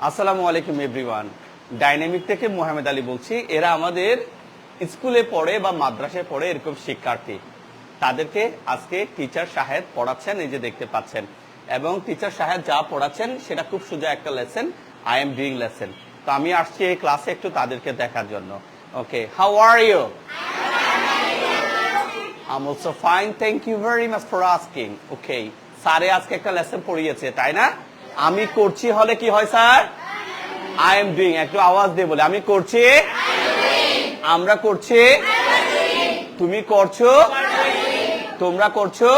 আসসালামু আলাইকুম everyone. Dynamic থেকে মোহাম্মদ আলী বলছি। এরা আমাদের স্কুলে পড়ে বা মাদ্রাসায় পড়ে এরকম শিক্ষার্থী। তাদেরকে আজকে টিচার সাহেব পড়াচ্ছেন, এই যে দেখতে পাচ্ছেন। এবং টিচার সাহেব যা পড়াচ্ছেন সেটা খুব সোজা একটা lesson, I am doing lesson. তো আমি আসছি এই ক্লাসে একটু তাদেরকে দেখার জন্য। Okay, how are you? I'm also fine, thank you very much for asking. Okay, স্যারে আজকে একটা লেসন পড়িয়েছে, তাই না? আমি করছি হলে কি হয় স্যার? I am doing। একটু আওয়াজ দিয়ে বলে, আমি করছি, আমরা করছি, তুমি করছো, তোমরা করছো,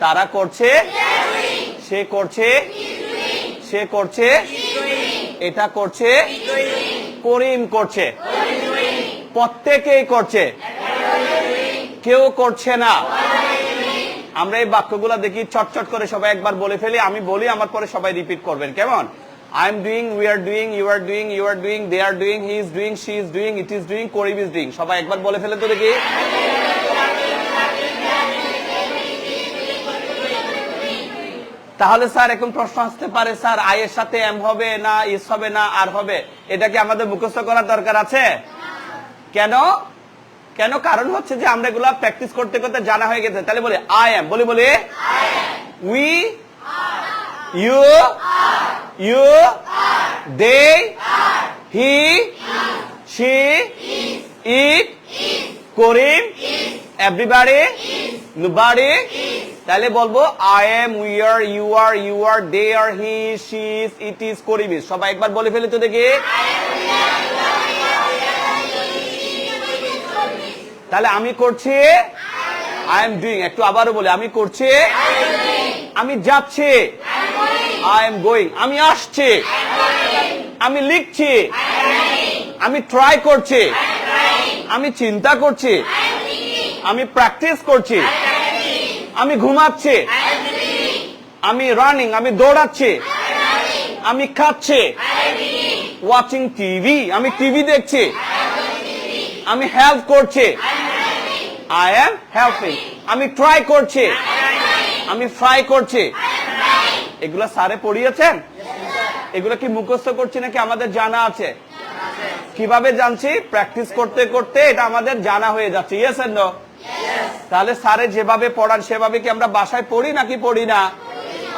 তারা করছে, সে করছে, সে করছে, এটা করছে, করিম করছে, প্রত্যেকেই করছে, কেউ করছে না। আমরা এই বাক্যগুলো দেখি চটচট করে সবাই একবার বলে ফেলি। আমি বলি, আমার পরে সবাই রিপিট করবেন, কেমন? I am doing, we are doing, you are doing, you are doing, they are doing, he is doing, she is doing, it is doing, Karim is doing। সবাই একবার বলে ফেলেন তো দেখি। তাহলে স্যার এখন প্রশ্ন আসতে পারে, স্যার আই এর সাথে এম হবে না, ইস হবে না, আর হবে, এটা কি আমাদের মুখস্থ করার দরকার আছে? কেন? কেন? কারণ হচ্ছে যে আমরা এগুলা প্র্যাকটিস করতে করতে জানা হয়ে গেছে। তাহলে বলি আই এম, বলি বলি we, you, you, they, he, she, it, Karim, everybody, nobody. তাহলে বলবো I am, we are, you are, you are, they are, he, she is, it is, Karim is. সবাই একবার বলে ফেলে তো দেখি। তাহলে আমি করছি, আই এম ডুইং। একটু আবারও বলি, আমি করছি, আমি যাচ্ছি, আই এম গোয়িং। আমি আসছি, আমি লিখছি, আমি ট্রাই করছি, আমি চিন্তা করছি, আমি প্র্যাকটিস করছি, আমি ঘুমাচ্ছি, আমি রানিং, আমি দৌড়াচ্ছি, আমি খাচ্ছি, ওয়াচিং টিভি, আমি টিভি দেখছি, আমি হেল্প করছি, আই এম হেল্পিং। আমি ট্রাই করছি, আমি ফ্রাই করছি। এগুলা স্যারে পড়িয়েছেন? এগুলো কি মুখস্থ করছি নাকি আমাদের জানা আছে? কিভাবে জানছি? প্র্যাকটিস করতে করতে এটা আমাদের জানা হয়ে যাচ্ছে। Yes and no? তাহলে স্যারে যেভাবে পড়ান সেভাবে কি আমরা বাসায় পড়ি নাকি পড়ি না?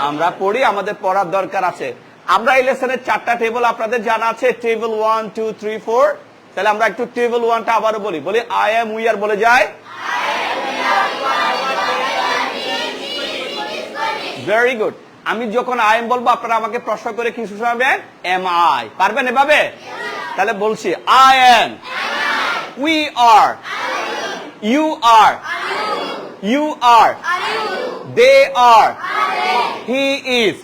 আমরা পড়ি, আমাদের পড়ার দরকার আছে। আমরা এই লেসনের 4টা টেবিল আপনাদের জানা আছে, টেবিল 1 2 3 4। তাহলে আমরা একটু টেবিল 1টা আবারও বলি, বলি আই এম, উই আর, বলে যায়। Very good. আমি যখন আই এম বলবো আপনারা আমাকে প্রশ্ন করে কি শোনাবেন? Am I. পারবেন এভাবে? তাহলে বলছি I am, we are, you are, you are, they are, he is,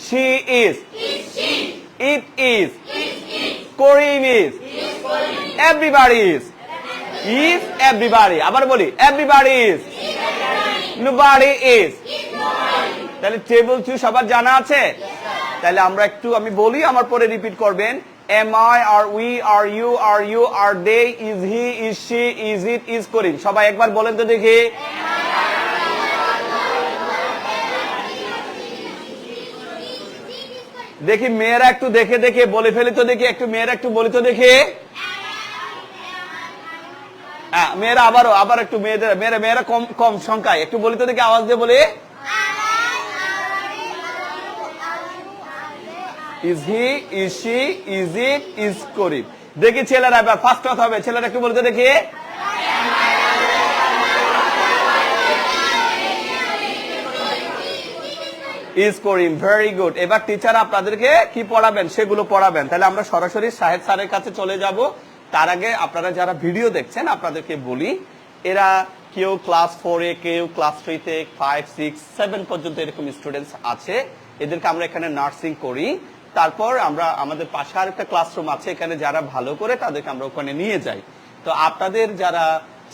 she is, it is, Karim is, everybody is, is everybody. আবার বলি এভরিবডি ইজ, নোবডি ইজ। তাহলে টেবিল 2 সবার জানা আছে? তাহলে আমরা একটু, আমি বলি আমার পরে রিপিট করবেন। Am I, are we, are you, are you, are they, is he, is she, is it, is Karim. সবাই একবার বলেন তো দেখি। দেখি মেয়েরা একটু দেখে দেখে বলে ফেলি তো দেখি। একটু মেয়েরা একটু বলি তো দেখি। হ্যাঁ, মেয়েরা আবার একটু, মেয়েরা কম কম সংখ্যায় একটু বলি তো দেখি, আওয়াজ দিয়ে বলি। Is he, is she, is it, is Karim. দেখি ছেলেরা এবার ফার্স্ট কথা হবে। ছেলেরা একটু বলতে দেখি। Is Karim. Very good. এবার টিচার আপনাদেরকে কি পড়াবেন সেগুলো পড়াবেন। তাহলে আমরা সরাসরি সাহেব স্যারের কাছে চলে যাব। তার আগে আপনারা যারা ভিডিও দেখছেন আপনাদেরকে বলি, এরা কেউ ক্লাস 4-এ, কেউ ক্লাস 3-তে, 5, 6, 7 পর্যন্ত এরকম স্টুডেন্টস আছে। এদেরকে আমরা এখানে নার্সিং করি। তারপর আমরা আমাদের পাশে আরেকটা ক্লাসরুম আছে, এখানে যারা ভালো করে তাদেরকে আমরা ওখানে নিয়ে যাই। তো আপনাদের যারা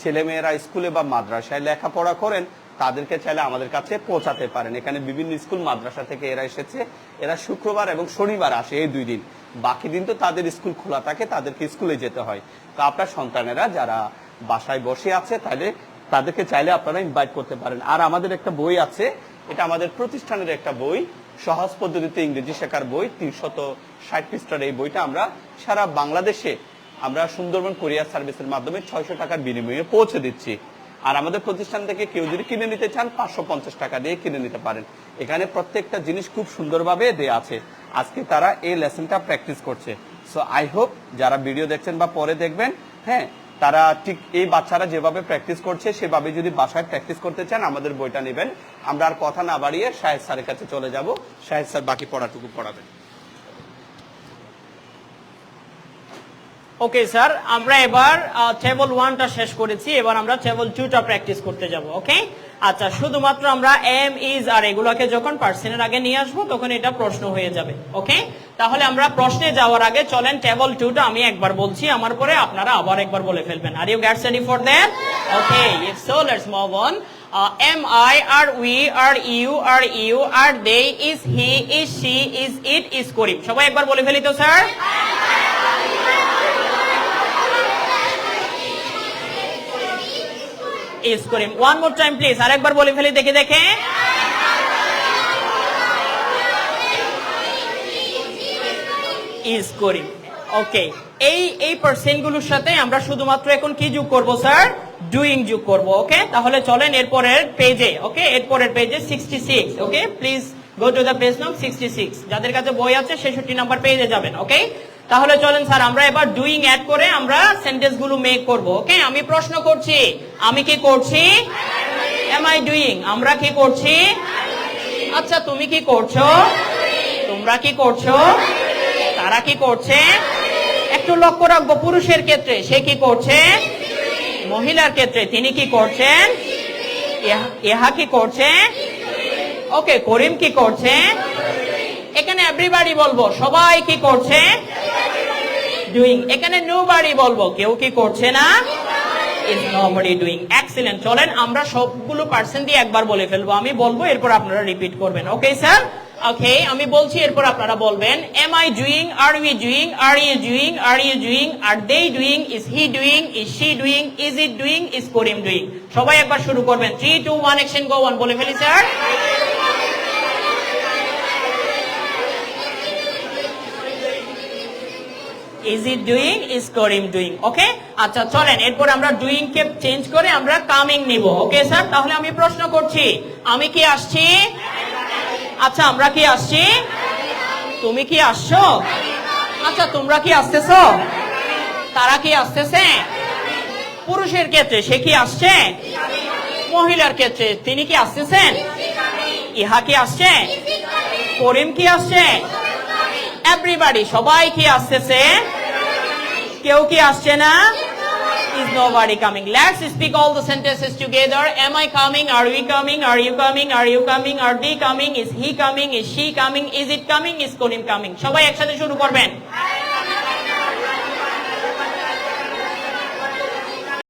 ছেলেমেয়েরা স্কুলে বা মাদ্রাসায় লেখাপড়া করেন তাদেরকে চাইলে আমাদের কাছে পৌঁছাতে পারেন। এখানে বিভিন্ন স্কুল মাদ্রাসা থেকে এরা এসেছে। এরা শুক্রবার এবং শনিবার আসে, এই 2 দিন। বাকি দিন তো তাদের স্কুল খোলা থাকে, তাদেরকে স্কুলে যেতে হয়। তো আপনার সন্তানেরা যারা বাসায় বসে আছে তাহলে তাদেরকে চাইলে আপনারা ইনভাইট করতে পারেন। আর আমাদের একটা বই আছে, এটা আমাদের প্রতিষ্ঠানের একটা বই, সহজ পদ্ধতিতে ইংরেজি শেখার বই 360 পৃষ্ঠার এই বইটা আমরা সারা বাংলাদেশে আমরা সুন্দরবন কুরিয়ার সার্ভিসের মাধ্যমে 600 টাকার বিনিময়ে পৌঁছে দিচ্ছি। আর আমাদের প্রতিষ্ঠান থেকে কেউ যদি কিনে নিতে চান 550 টাকা দিয়ে কিনে নিতে পারেন। এখানে প্রত্যেকটা জিনিস খুব সুন্দরভাবে দেয়া আছে। আজকে তারা এই লেসনটা প্র্যাকটিস করছে। সো আই হোপ যারা ভিডিও দেখছেন বা পরে দেখবেন, হ্যাঁ, তারা ঠিক এই বাচ্চারা যেভাবে প্র্যাকটিস করছে সেভাবে যদি বাসায় প্র্যাকটিস করতে চান আমাদের বইটা নেবেন। আমরা আর কথা না বাড়িয়ে শাহেদ স্যারের কাছে চলে যাব। শাহেদ স্যার বাকি পড়াটুকু পড়াবেন। ওকে স্যার, আমরা এবার টেবল 1টা শেষ করেছি, এবার আমরা টেবল 2টা প্র্যাকটিস করতে যাব। ওকে, আচ্ছা, শুধুমাত্র আমরা এম ইজ আর এগুলোকে যখন পার্সনের আগে নিয়ে আসবো তখন এটা প্রশ্ন হয়ে যাবে। ওকে, তাহলে আমরা প্রশ্নে যাওয়ার আগে চলেন টেবল 2টা আমি একবার বলছি, আমার পরে আপনারা আবার একবার বলে ফেলবেন। Are you gets ready for that? Okay, if so let's move on. Am I, are we, are you, are they, is he, is she, is it, is করিম। সবাই একবার বলে ফেলি তো sir. is Karim. One more time please, আরেকবার বলে ফেলি দেখে দেখে। is করিম। ওকে, এই পার্সেন্টগুলোর সাথে আমরা শুধুমাত্র এখন কি যোগ করব স্যার? ডুইং যোগ করব। ওকে, তাহলে চলেন এরপরের পেজে। ওকে, এরপরের পেজে 66। Okay, please go to the page number 66। যাদের কাছে বই আছে 66 নাম্বার পেজে যাবেন। ওকে, তাহলে চলেন স্যার আমরা এবার ডুইং অ্যাড করে আমরা সেন্টেন্স গুলো মেক করব। ওকে, আমি প্রশ্ন করছি, আমি কি করছি? Am I doing. আমরা কি করছি? আচ্ছা, তুমি কি করছো? তোমরা কি করছো? তারা কি করছে? একটু লক্ষ্য রাখবো, পুরুষের ক্ষেত্রে সে কি করছে, মহিলার ক্ষেত্রে তিনি কি করছেন, ইহা কি করছে। ওকে, করিম কি করছে। এখানে এভরিবডি বলবো, সবাই কি করছে, ডুইং। এখানে নোবডি বলবো, কেউ কি করছে না, ইজ নবডি ডুইং। এক্সিলেন্ট, চলেন আমরা সবগুলো পার্সেন্ট দিয়ে একবার বলে ফেলবো। আমি বলবো, এরপর আপনারা রিপিট করবেন। Okay sir? ওকে, আমি বলছি, এরপর আপনারা বলবেন। Am I doing, are we doing, are you doing, are you doing, are they doing, is he doing, is she doing, is it doing, is Karim doing. সবাই একবার শুরু করবেন। 3, 2, 1 অ্যাকশন, গো অন। বলে ফেলি sir. Is it doing? Is Karim doing? ওকে, আচ্ছা চলেন এরপর আমরা ডুইং কে চেঞ্জ করে আমরা কামিং নিব। ওকে স্যার, তাহলে আমি প্রশ্ন করছি, আমি কি আসছি? আচ্ছা, আমরা কি আসছি? তুমি কি আসছো? আচ্ছা, তোমরা কি আসতেছো? তারা কি আসতেছে? পুরুষের ক্ষেত্রে সে কি আসছে? মহিলার ক্ষেত্রে তিনি কি আসতেছেন? ইহা কি আসছে? করিম কি আসছে? এভরিবডি, সবাই কি আসতেছে? কেউ কি আসছে না? Is nobody coming? Let's speak all the sentences together. Am I coming? Are we coming? Are you coming? Are you coming? Are they coming? Is he coming? Is she coming? Is it coming? Is Konim coming? সবাই একসাথে শুরু করবেন।